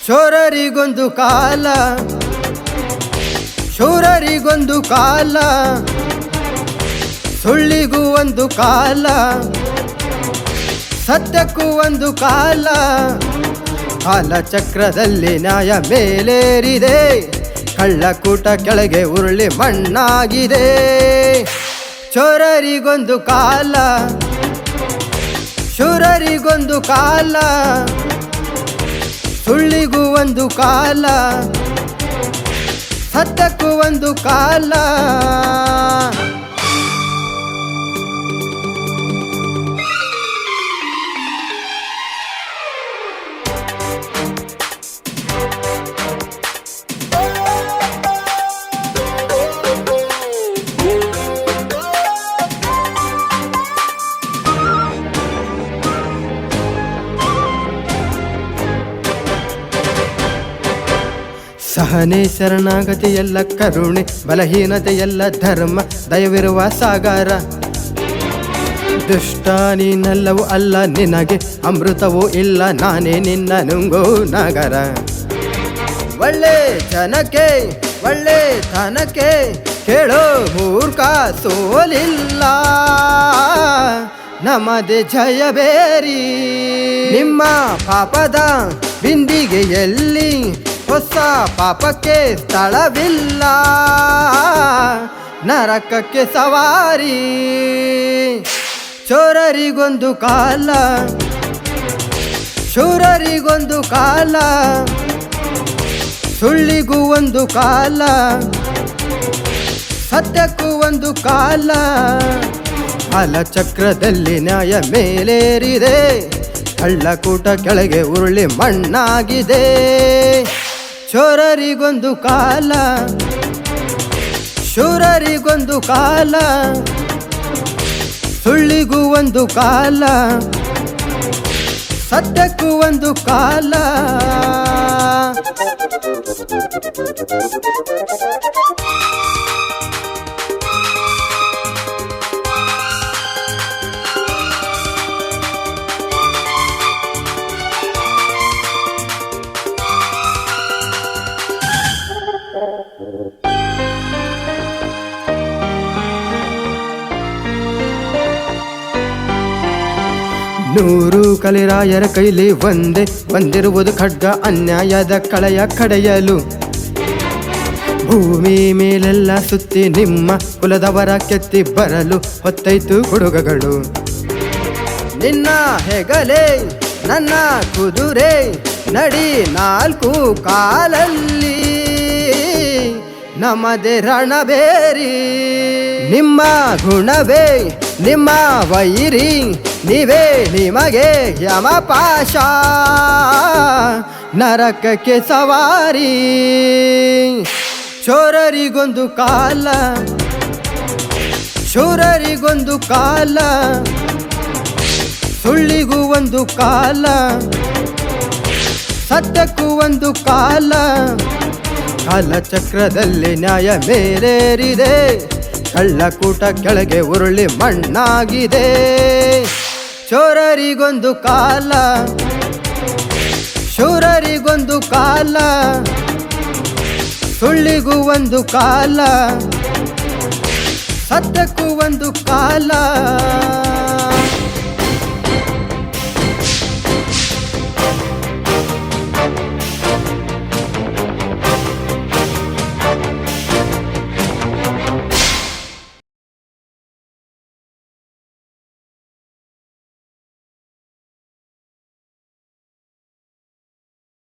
ಶೂರರಿಗೊಂದು ಕಾಲ, ಶೂರರಿಗೊಂದು ಕಾಲ, ಸುಳ್ಳಿಗೂ ಒಂದು ಕಾಲ, ಸತ್ಯಕ್ಕೂ ಒಂದು ಕಾಲ. ಕಾಲಚಕ್ರದಲ್ಲಿ ನ್ಯಾಯ ಮೇಲೇರಿದೆ, ಕಳ್ಳಕೂಟ ಕೆಳಗೆ ಉರುಳಿ ಮಣ್ಣಾಗಿದೆ. ಚೋರರಿಗೊಂದು ಕಾಲ, ಶೂರರಿಗೊಂದು ಕಾಲ, ಸುಳ್ಳಿಗೂ ಒಂದು ಕಾಲ, ಸತ್ಯಕ್ಕೂ ಒಂದು ಕಾಲ. ಸಹನೆ ಶರಣಾಗತಿಯೆಲ್ಲ ಕರುಣೆ, ಬಲಹೀನತೆಯೆಲ್ಲ ಧರ್ಮ, ದಯವಿರುವ ಸಾಗರ. ದುಷ್ಟ ನೀನೆಲ್ಲವೂ ಅಲ್ಲ, ನಿನಗೆ ಅಮೃತವೂ ಇಲ್ಲ, ನಾನೇ ನಿನ್ನ ನುಂಗೋ ನಗರ. ಒಳ್ಳೆ ಜನಕ್ಕೆ ಒಳ್ಳೆ ತನಕ್ಕೆ ಕೇಳೋ ಮೂರ್ಖ ಸೋಲಿಲ್ಲ, ನಮ್ಮದೇ ಜಯಬೇರಿ. ನಿಮ್ಮ ಪಾಪದ ಬಿಂದಿಗೆಯಲ್ಲಿ ಹೊಸ ಪಾಪಕ್ಕೆ ಸ್ಥಳವಿಲ್ಲ, ನರಕಕ್ಕೆ ಸವಾರಿ. ಚೋರರಿಗೊಂದು ಕಾಲ, ಶೂರರಿಗೊಂದು ಕಾಲ, ಸುಳ್ಳಿಗೂ ಒಂದು ಕಾಲ, ಸತ್ಯಕ್ಕೂ ಒಂದು ಕಾಲ. ಕಾಲಚಕ್ರದಲ್ಲಿ ನ್ಯಾಯ ಮೇಲೇರಿದೆ, ಕಳ್ಳಕೂಟ ಕೆಳಗೆ ಉರುಳಿ ಮಣ್ಣಾಗಿದೆ. ಚೋರರಿಗೊಂದು ಕಾಲ, ಶೂರರಿಗೊಂದು ಕಾಲ, ಸುಳ್ಳಿಗೂ ಒಂದು ಕಾಲ, ಸತ್ಯಕ್ಕೂ ಒಂದು ಕಾಲ. ನೂರು ಕಲಿರಾಯರ ಕೈಲಿ ಒಂದೇ ಬಂದಿರುವುದು ಖಡ್ಗ, ಅನ್ಯಾಯದ ಕಳೆಯ ಕಡೆಯಲು. ಭೂಮಿ ಮೇಲೆಲ್ಲ ಸುತ್ತಿ ನಿಮ್ಮ ಕುಲದವರ ಕೆತ್ತಿ ಬರಲು ಹೊತ್ತೈತು ಹುಡುಗಗಳು. ನಿನ್ನ ಹೆಗಲೇ ನನ್ನ ಕುದುರೆ, ನಡಿ ನಾಲ್ಕು ಕಾಲಲ್ಲಿ, ನಮ್ಮದೇ ರಣಬೇರಿ. ನಿಮ್ಮ ಗುಣವೇ ನಿಮ್ಮ ವೈರಿ, ನೀವೇ ನಿಮಗೆ ಯಮಪಾಶ, ನರಕಕ್ಕೆ ಸವಾರಿ. ಚೋರರಿಗೊಂದು ಕಾಲ, ಶೂರರಿಗೊಂದು ಕಾಲ, ಸುಳ್ಳಿಗೂ ಒಂದು ಕಾಲ, ಸತ್ಯಕ್ಕೂ ಒಂದು ಕಾಲ. ಕಾಲಚಕ್ರದಲ್ಲಿ ನ್ಯಾಯ ಮೇಲೇರಿದೆ, ಕಳ್ಳಕೂಟ ಕೆಳಗೆ ಉರುಳಿ ಮಣ್ಣಾಗಿದೆ. ಚೋರರಿಗೊಂದು ಕಾಲ, ಶೂರರಿಗೊಂದು ಕಾಲ, ಸುಳ್ಳಿಗೂ ಒಂದು ಕಾಲ, ಸತ್ಯಕ್ಕೂ ಒಂದು ಕಾಲ.